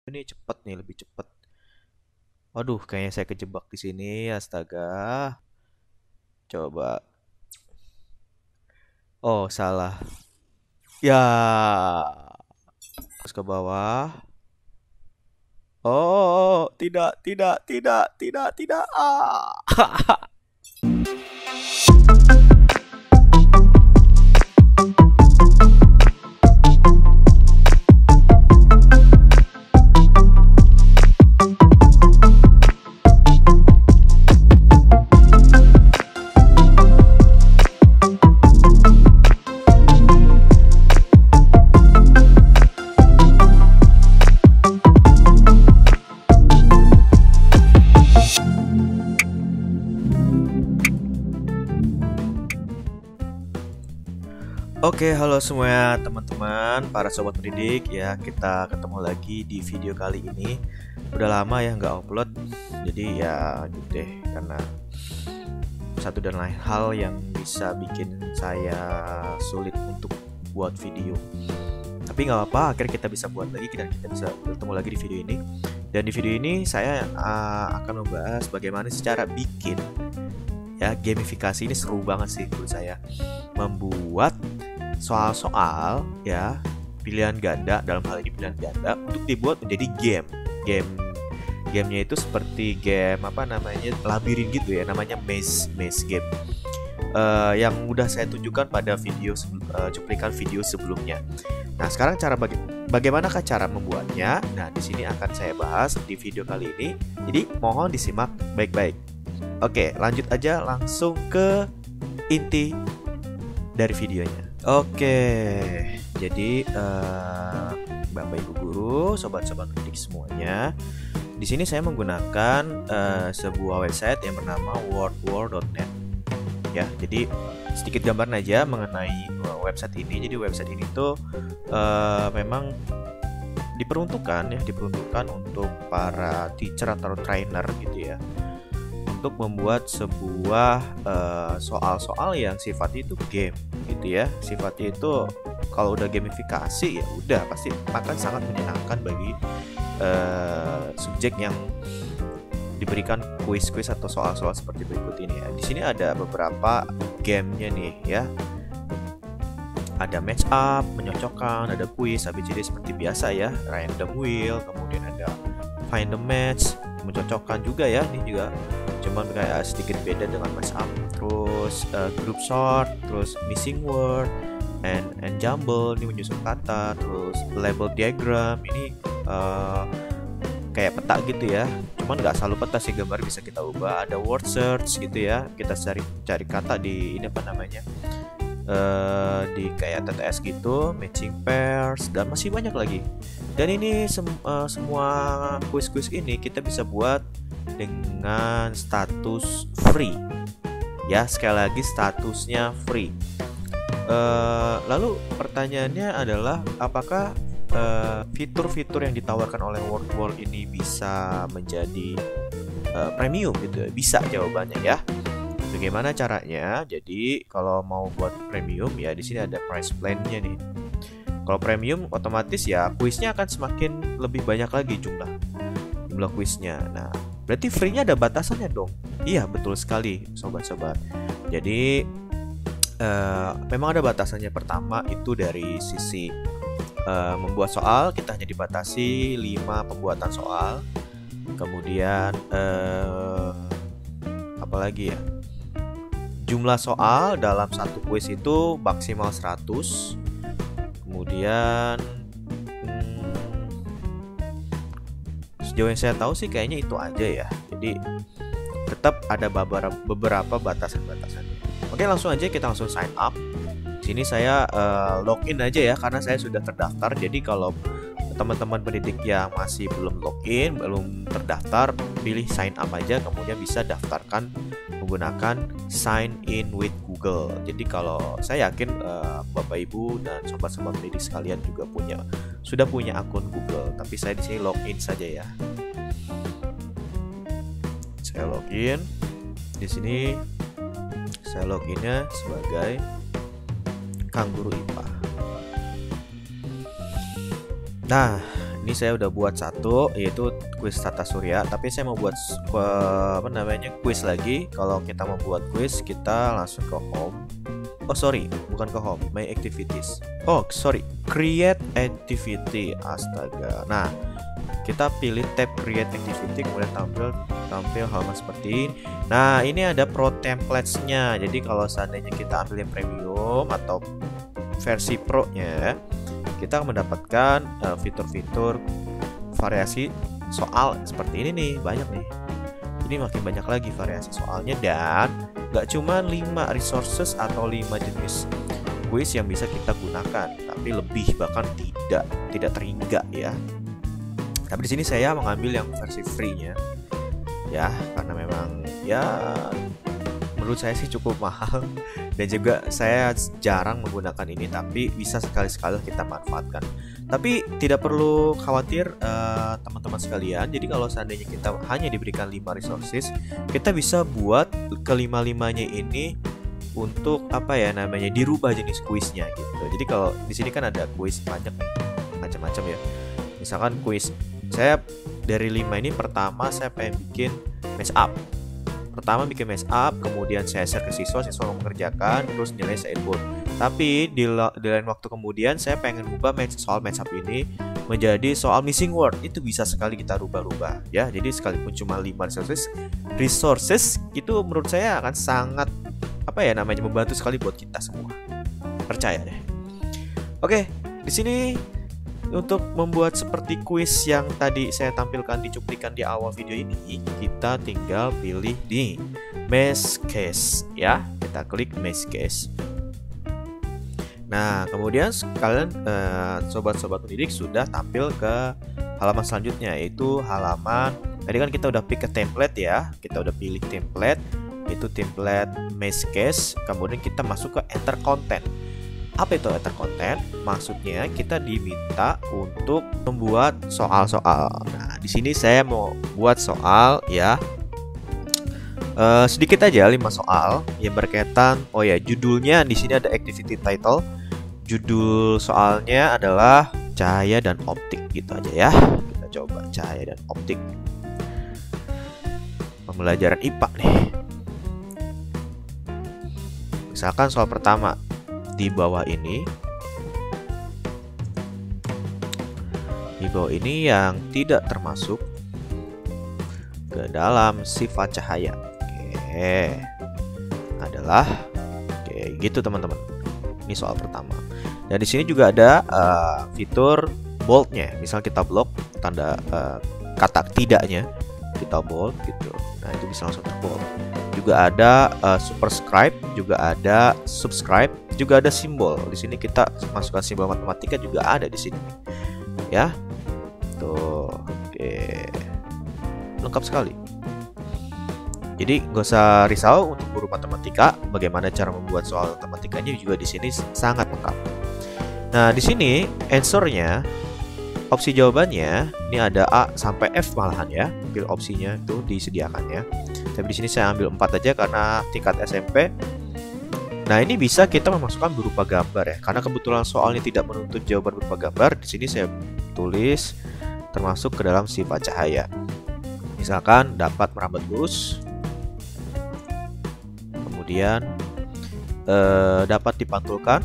Ini cepet nih, lebih cepet. Waduh, kayaknya saya kejebak di sini. Astaga. Coba. Oh, salah. Ya. Terus ke bawah. Oh, tidak, tidak, tidak, tidak, tidak. Ah. Oke, halo semua teman-teman, para sobat pendidik ya. Kita ketemu lagi di video kali ini. Udah lama ya nggak upload, jadi ya gitu deh. Karena satu dan lain hal yang bisa bikin saya sulit untuk buat video. Tapi nggak apa-apa, akhirnya kita bisa buat lagi dan kita bisa bertemu lagi di video ini. Dan di video ini saya akan membahas bagaimana secara bikin ya gamifikasi. Ini seru banget sih menurut saya, membuat soal-soal ya pilihan ganda, dalam hal ini pilihan ganda, untuk dibuat menjadi gamenya itu seperti game apa namanya, labirin gitu ya, namanya maze game. Yang udah saya tunjukkan pada video cuplikan video sebelumnya. Nah, sekarang bagaimanakah cara membuatnya? Nah, di sini akan saya bahas di video kali ini. Jadi mohon disimak baik-baik. Oke, lanjut aja langsung ke inti dari videonya. Oke, jadi Bapak Ibu guru, sobat-sobat pendidik semuanya, di sini saya menggunakan sebuah website yang bernama wordwall.net. Ya, jadi sedikit gambaran aja mengenai website ini. Jadi website ini tuh memang diperuntukkan untuk para teacher atau trainer gitu ya, untuk membuat sebuah soal-soal yang sifatnya itu game gitu ya. Sifatnya itu kalau udah gamifikasi ya udah pasti akan sangat menyenangkan bagi subjek yang diberikan kuis-kuis atau soal-soal seperti berikut ini ya. Di sini ada beberapa gamenya nih ya. Ada match up, menyocokkan, ada kuis, ABCD seperti biasa ya, random wheel, kemudian ada find the match, mencocokkan juga ya, ini juga cuman kayak sedikit beda dengan match up. Terus group sort, terus missing word, and jumble, ini menyusun kata. Terus label diagram, ini kayak peta gitu ya, cuman nggak selalu peta sih, gambar bisa kita ubah. Ada word search gitu ya, kita cari kata di ini apa namanya, di kayak TTS gitu, matching pairs, dan masih banyak lagi. Dan ini semua kuis-kuis ini kita bisa buat dengan status free ya, sekali lagi statusnya free. Lalu pertanyaannya adalah, apakah fitur-fitur yang ditawarkan oleh Wordwall ini bisa menjadi premium gitu ya? Bisa jawabannya ya. Bagaimana caranya? Jadi kalau mau buat premium ya, di sini ada price plan-nya nih. Kalau premium otomatis ya kuisnya akan semakin lebih banyak lagi jumlah kuisnya. Nah, berarti free-nya ada batasannya dong. Iya, betul sekali sobat-sobat. Jadi memang ada batasannya. Pertama itu dari sisi membuat soal, kita hanya dibatasi 5 pembuatan soal. Kemudian apalagi ya, jumlah soal dalam satu kuis itu maksimal 100. Kemudian sejauh yang saya tahu sih kayaknya itu aja ya. Jadi tetap ada beberapa batasan-batasan. Oke, langsung aja kita langsung sign up. Sini saya login aja ya, karena saya sudah terdaftar. Jadi kalau teman-teman pendidik yang masih belum login, belum terdaftar, pilih sign up aja, kemudian bisa daftarkan menggunakan sign in with Google. Jadi kalau saya yakin Bapak Ibu dan sobat-sobat pendidik sekalian juga sudah punya akun Google, tapi saya di sini login saja ya. Saya login. Di sini saya loginnya sebagai Kang Guru IPA. Nah, ini saya udah buat satu, yaitu kuis tata surya. Tapi saya mau buat kuis lagi. Kalau kita mau buat kuis, kita langsung ke home. Oh sorry, bukan ke home, my activities. Oh sorry, create activity. Astaga. Nah, kita pilih tab create activity, kemudian tampil halaman seperti ini. Nah, ini ada pro templates-nya. Jadi kalau seandainya kita ambil yang premium atau versi pro-nya, kita mendapatkan fitur-fitur variasi soal seperti ini nih, banyak nih. Ini makin banyak lagi variasi soalnya, dan gak cuma 5 resources atau 5 jenis quiz yang bisa kita gunakan, tapi lebih, bahkan tidak terhingga ya. Tapi di sini saya mengambil yang versi free-nya ya, karena memang ya menurut saya sih cukup mahal dan juga saya jarang menggunakan ini, tapi bisa sekali-sekali kita manfaatkan. Tapi tidak perlu khawatir teman-teman sekalian. Jadi kalau seandainya kita hanya diberikan 5 resources, kita bisa buat kelima-limanya ini untuk dirubah jenis kuisnya gitu. Jadi kalau di sini kan ada kuis banyak nih, macam-macam ya. Misalkan kuis saya dari 5 ini, pertama saya pengen bikin match up. Kemudian saya share ke siswa mengerjakan, terus nilai saya input. Tapi di lain waktu kemudian saya pengen ubah soal match up ini menjadi soal missing word. Itu bisa sekali kita rubah-rubah ya. Jadi sekalipun cuma 5 resources itu menurut saya akan sangat membantu sekali buat kita semua. Percaya deh. Oke, di sini untuk membuat seperti kuis yang tadi saya tampilkan di cuplikan di awal video ini, kita tinggal pilih di Mesh Case ya. Kita klik Mesh Case. Nah, kemudian kalian sobat-sobat pendidik sudah tampil ke halaman selanjutnya, yaitu halaman tadi kan kita udah pick ke template ya. Kita udah pilih template, itu template Mesh Case. Kemudian kita masuk ke enter content. Apa itu enter content? Maksudnya kita diminta untuk membuat soal-soal. Nah, di sini saya mau buat soal ya. Sedikit aja 5 soal yang berkaitan. Oh ya, judulnya di sini ada activity title. Judul soalnya adalah cahaya dan optik, gitu aja ya. Kita coba cahaya dan optik. Pembelajaran IPA nih. Misalkan soal pertama di bawah ini. Di bawah ini yang tidak termasuk ke dalam sifat cahaya. Oke. Adalah gitu teman-teman. Ini soal pertama. Dan di sini juga ada fitur bold-nya. Misal kita blok tanda kata tidaknya, kita bold gitu. Nah, itu bisa langsung terbold. Juga ada superscribe, juga ada subscribe, juga ada simbol. Di sini kita masukkan simbol matematika juga ada di sini. Ya. Tuh. Oke. Lengkap sekali. Jadi nggak usah risau untuk guru matematika, bagaimana cara membuat soal matematikanya juga di sini sangat lengkap. Nah, di sini answer-nya, opsi jawabannya ini ada A sampai F malahan ya. Mungkin opsinya itu disediakan ya. Tapi di sini saya ambil 4 aja karena tingkat SMP. Nah, ini bisa kita memasukkan berupa gambar ya. Karena kebetulan soalnya tidak menuntut jawaban berupa gambar, di sini saya tulis termasuk ke dalam sifat cahaya. Misalkan dapat merambat lurus, kemudian dapat dipantulkan,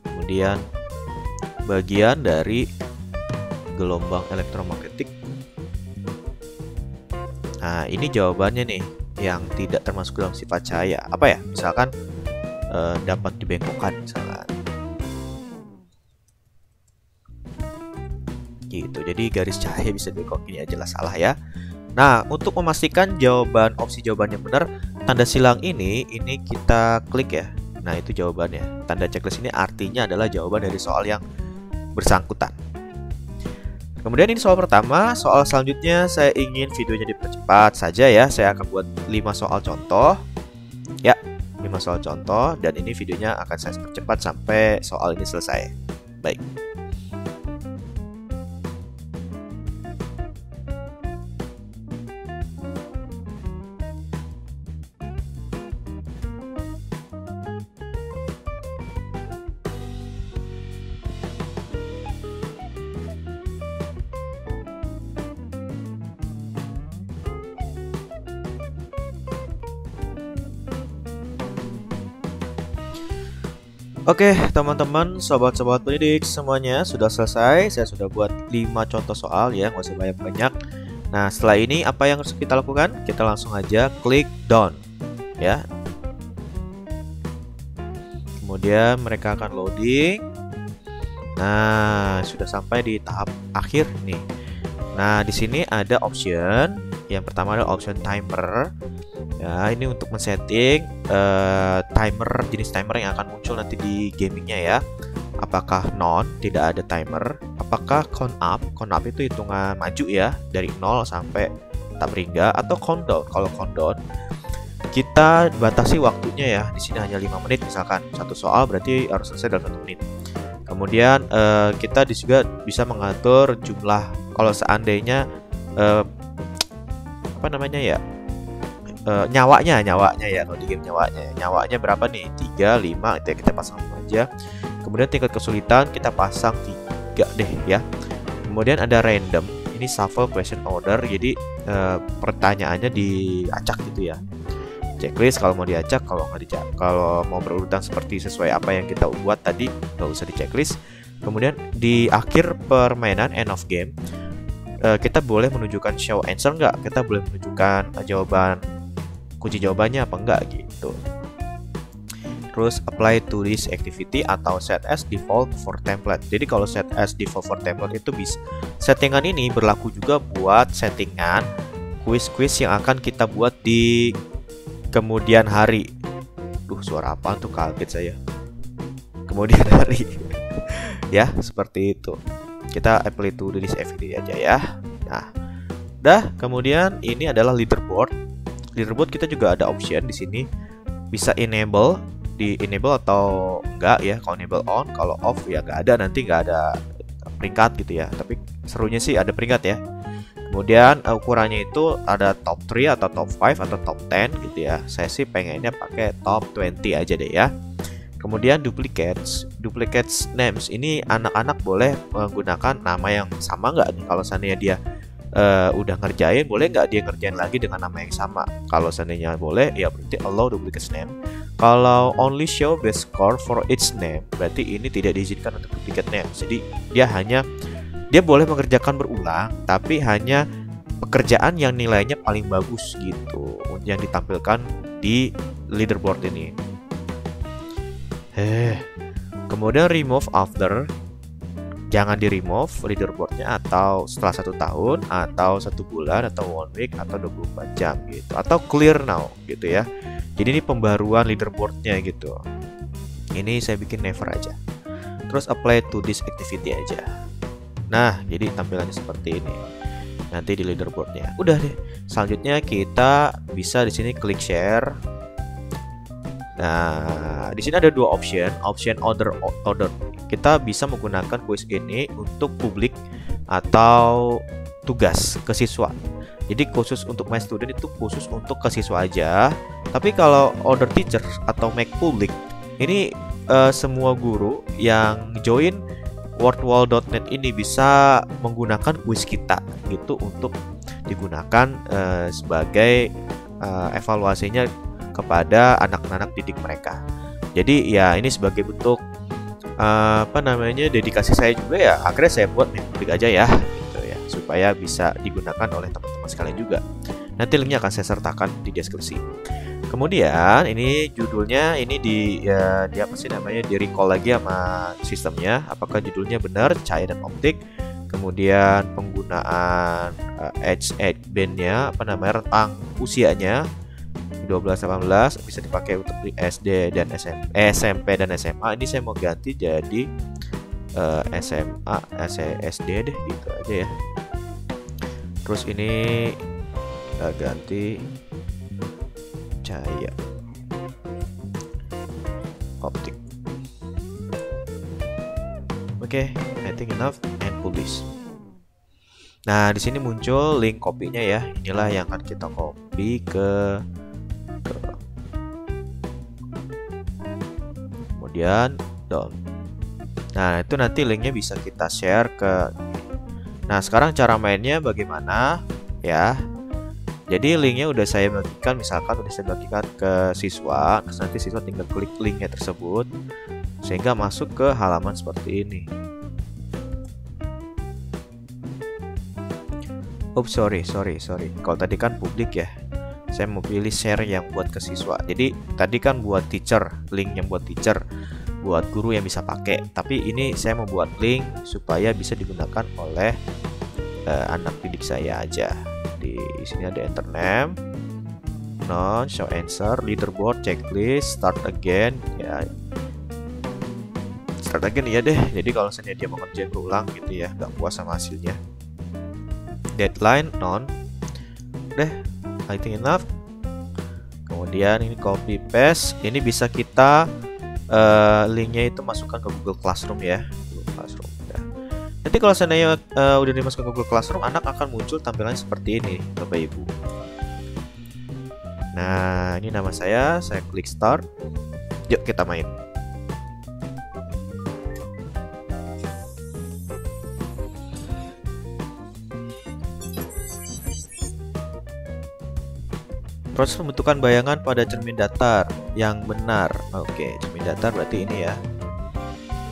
kemudian bagian dari gelombang elektromagnetik. Nah, ini jawabannya nih yang tidak termasuk dalam sifat cahaya. Apa ya? Misalkan dapat dibengkokkan misalkan. Gitu. Jadi garis cahaya bisa dibengkok, ini jelas salah ya. Nah, untuk memastikan opsi jawabannya benar, tanda silang ini kita klik ya. Nah, itu jawabannya. Tanda checklist ini artinya adalah jawaban dari soal yang bersangkutan. Kemudian ini soal pertama. Soal selanjutnya saya ingin videonya dipercepat saja ya. Saya akan buat 5 soal contoh. Ya, 5 soal contoh, dan ini videonya akan saya percepat sampai soal ini selesai. Baik. Oke, teman-teman, sobat-sobat pendidik semuanya sudah selesai. Saya sudah buat 5 contoh soal ya, nggak usah banyak-banyak. Nah, setelah ini apa yang harus kita lakukan? Kita langsung aja klik done ya. Kemudian mereka akan loading. Nah, sudah sampai di tahap akhir nih. Nah, di sini ada option. Yang pertama ada option timer. Ya, ini untuk men-setting jenis timer yang akan muncul nanti di gamingnya ya. Apakah non, tidak ada timer. Apakah count up itu hitungan maju ya, dari 0 sampai tak berhingga. Atau countdown, kalau countdown kita batasi waktunya ya. Di sini hanya 5 menit misalkan. Satu soal berarti harus selesai dalam 1 menit. Kemudian kita juga bisa mengatur jumlah. Kalau seandainya nyawanya ya, kalau di game nyawanya berapa nih, 3, 5 itu ya, kita pasang aja. Kemudian tingkat kesulitan kita pasang 3 deh ya. Kemudian ada random, ini shuffle question order, jadi pertanyaannya diacak gitu ya. Checklist kalau mau diacak, kalau nggak dicak, kalau mau berurutan seperti sesuai apa yang kita buat tadi nggak usah di checklist. Kemudian di akhir permainan end of game kita boleh menunjukkan show answer nggak, kita boleh menunjukkan kunci jawabannya apa enggak gitu. Terus apply to this activity atau set as default for template. Jadi kalau set as default for template itu bisa, settingan ini berlaku juga buat settingan quiz-quiz yang akan kita buat di kemudian hari. Suara apa tuh, kaget saya. Kemudian hari. Ya, seperti itu. Kita apply to this activity aja ya. Nah, kemudian ini adalah leaderboard. Leaderboard kita juga ada option di sini, bisa enable atau enggak ya. Kalau enable on, kalau off ya nggak ada, nanti nggak ada peringkat gitu ya. Tapi serunya sih ada peringkat ya. Kemudian ukurannya itu ada top 3 atau top 5 atau top 10 gitu ya. Saya sih pengennya pakai top 20 aja deh ya. Kemudian duplicates names, ini anak-anak boleh menggunakan nama yang sama nggak nih? Kalau seandainya dia udah ngerjain, boleh nggak dia ngerjain lagi dengan nama yang sama? Kalau seandainya boleh, ya berarti allow duplicates name. Kalau only show best score for each name, berarti ini tidak diizinkan untuk duplicate name. Jadi dia boleh mengerjakan berulang, tapi hanya pekerjaan yang nilainya paling bagus gitu yang ditampilkan di leaderboard ini. Kemudian remove after, jangan di remove leaderboardnya atau setelah 1 tahun atau 1 bulan atau 1 week atau 24 jam gitu, atau clear now gitu ya. Jadi ini pembaruan leaderboardnya gitu. Ini saya bikin never aja. Terus apply to this activity aja. Nah, jadi tampilannya seperti ini nanti di leaderboardnya. Udah deh. Selanjutnya kita bisa di sini klik share. Nah, di sini ada 2 option order. Kita bisa menggunakan quiz ini untuk publik atau tugas ke siswa. Jadi khusus untuk my student itu khusus untuk ke siswa aja. Tapi kalau order teacher atau make public, ini semua guru yang join wordwall.net ini bisa menggunakan quiz kita gitu untuk digunakan sebagai evaluasinya kepada anak-anak didik mereka. Jadi ya ini sebagai bentuk dedikasi saya juga ya. Akhirnya saya buat publik aja ya gitu ya, supaya bisa digunakan oleh teman-teman sekalian juga. Nanti linknya akan saya sertakan di deskripsi. Kemudian ini judulnya ini di recall lagi sama sistemnya, apakah judulnya benar, cahaya dan optik. Kemudian penggunaan age bandnya rentang usianya 12-18, bisa dipakai untuk SD dan SMP dan SMA. Ini saya mau ganti jadi SMA SD deh gitu aja ya. Terus ini kita ganti cahaya optik. Oke, I think enough and publish. Nah, di sini muncul link kopinya ya. Inilah yang akan kita copy ke kemudian down. Nah, itu nanti linknya bisa kita share ke. Nah, sekarang cara mainnya bagaimana ya? Jadi linknya udah saya bagikan, misalkan udah saya bagikan ke siswa, terus nanti siswa tinggal klik linknya tersebut sehingga masuk ke halaman seperti ini. Oops, sorry. Kalau tadi kan publik ya, saya mau pilih share yang buat ke siswa. Jadi tadi kan buat teacher, link yang buat teacher, buat guru yang bisa pakai. Tapi ini saya mau buat link supaya bisa digunakan oleh anak didik saya aja. Di sini ada enter name, non, show answer, leaderboard, checklist, start again ya. Start again ya deh. Jadi kalau misalnya dia mau ngerjain berulang gitu ya, nggak puas sama hasilnya. Deadline non. Deh, I think enough. Kemudian ini copy paste. Ini bisa kita linknya itu masukkan ke Google Classroom ya. Google Classroom. Nanti kalau seandainya udah dimasukkan ke Google Classroom, anak akan muncul tampilannya seperti ini, Bapak Ibu. Nah, ini nama saya klik start. Yuk kita main. Proses pembentukan bayangan pada cermin datar yang benar. Oke, cermin datar berarti ini ya.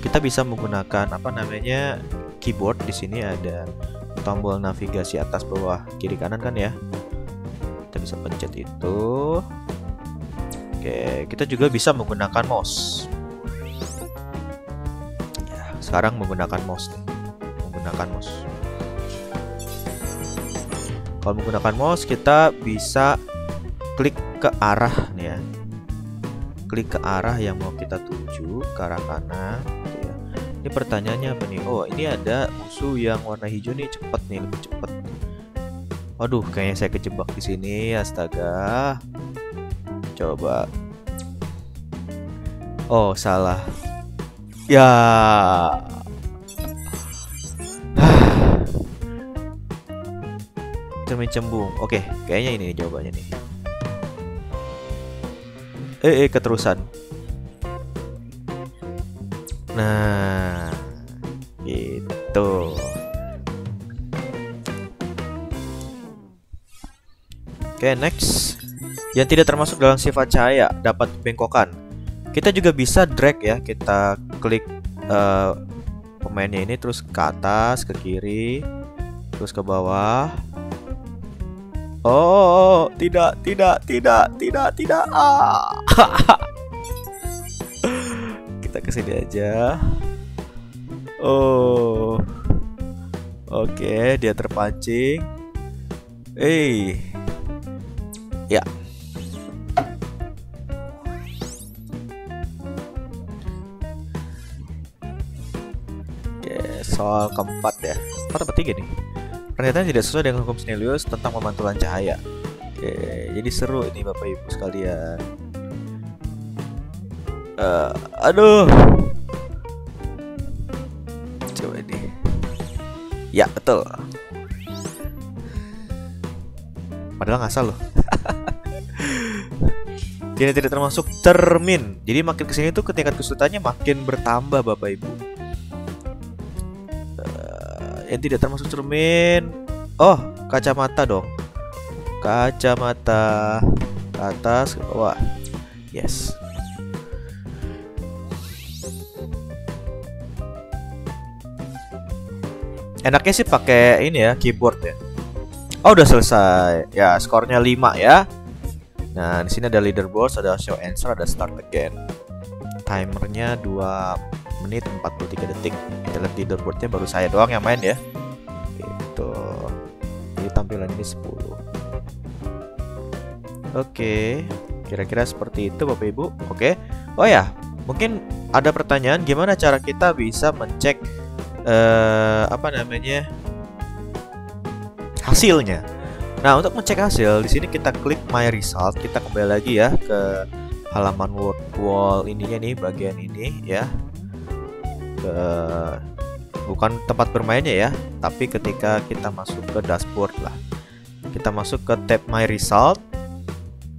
Kita bisa menggunakan apa namanya keyboard. Di sini ada tombol navigasi atas bawah kiri kanan kan ya. Kita bisa pencet itu. Oke, kita juga bisa menggunakan mouse. Ya, sekarang menggunakan mouse nih. Kalau menggunakan mouse kita bisa klik ke arah nih ya. Klik ke arah yang mau kita tuju, ke arah kanan gitu ya. Ini pertanyaannya apa nih? Oh, ini ada musuh yang warna hijau nih, cepet nih, lebih cepet. Waduh, kayaknya saya kejebak di sini, astaga. Coba. Oh, salah. Ya. Cermin cembung. Oke, kayaknya ini jawabannya nih. Keterusan. Nah, gitu. Oke, next. Yang tidak termasuk dalam sifat cahaya dapat bengkokan. Kita juga bisa drag ya. Kita klik pemainnya ini terus ke atas, ke kiri, terus ke bawah. Oh, tidak. Kita kesini aja. Oh, oke, dia terpancing. Ya. Oke, soal keempat ya. 4 atau 3 nih? Pernyataan tidak sesuai dengan hukum Snellius tentang pemantulan cahaya. Oke, jadi seru ini Bapak Ibu sekalian. Aduh. Coba ini. Ya, betul. Padahal ngasal loh. Tidak termasuk cermin. Jadi makin kesini tuh tingkat kesulitannya makin bertambah Bapak Ibu. Yang tidak termasuk cermin. Oh, kacamata dong. Kacamata ke atas ke bawah. Yes. Enaknya sih pakai ini ya, keyboard ya. Oh, udah selesai. Ya, skornya 5 ya. Nah, di sini ada leaderboard, ada show answer, ada start again. Timernya 2 menit 43 detik. Kita lihat leaderboardnya baru saya doang yang main ya. Gitu. Jadi tampilan ini 10. Oke, kira-kira seperti itu Bapak Ibu. Oke. Oh ya, mungkin ada pertanyaan gimana cara kita bisa mencek hasilnya. Nah, untuk ngecek hasil di sini kita klik my result, kita kembali lagi ya ke halaman wall ininya nih, bagian ini ya. Bukan tempat bermainnya ya, tapi ketika kita masuk ke dashboard lah. Kita masuk ke tab my result.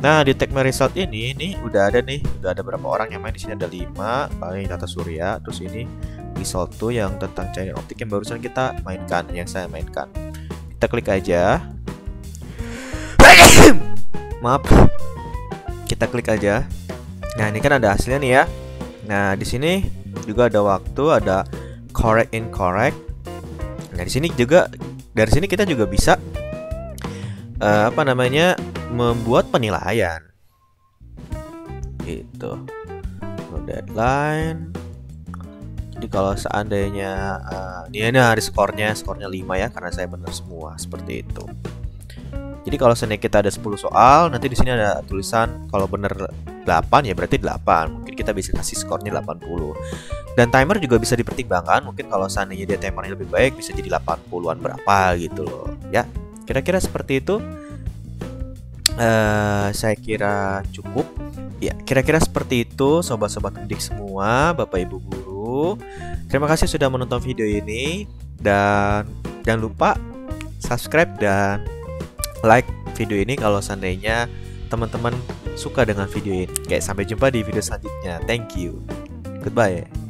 Nah, di tab my result ini udah ada berapa orang yang main. Di sini ada 5, paling Tata Surya, terus ini result tuh yang tentang cairan optik yang barusan kita mainkan, yang saya mainkan. Kita klik aja. Maaf. Kita klik aja. Nah, ini kan ada hasilnya nih ya. Nah, di sini juga ada waktu, ada correct incorrect. Nah, di sini juga, dari sini kita juga bisa membuat penilaian. Gitu. Deadline. Jadi kalau seandainya ini ada skornya 5 ya, karena saya benar semua seperti itu. Jadi kalau seandainya kita ada 10 soal, nanti di sini ada tulisan kalau benar 8 ya berarti 8. Mungkin kita bisa kasih skornya 80. Dan timer juga bisa dipertimbangkan. Mungkin kalau seandainya dia timernya lebih baik bisa jadi 80-an berapa gitu loh. Ya, kira-kira seperti itu. Saya kira cukup. Ya, kira-kira seperti itu sobat-sobat pendidik semua, Bapak Ibu guru. Terima kasih sudah menonton video ini, dan jangan lupa subscribe dan like video ini kalau seandainya teman-teman suka dengan video ini. Oke, sampai jumpa di video selanjutnya. Thank you. Goodbye.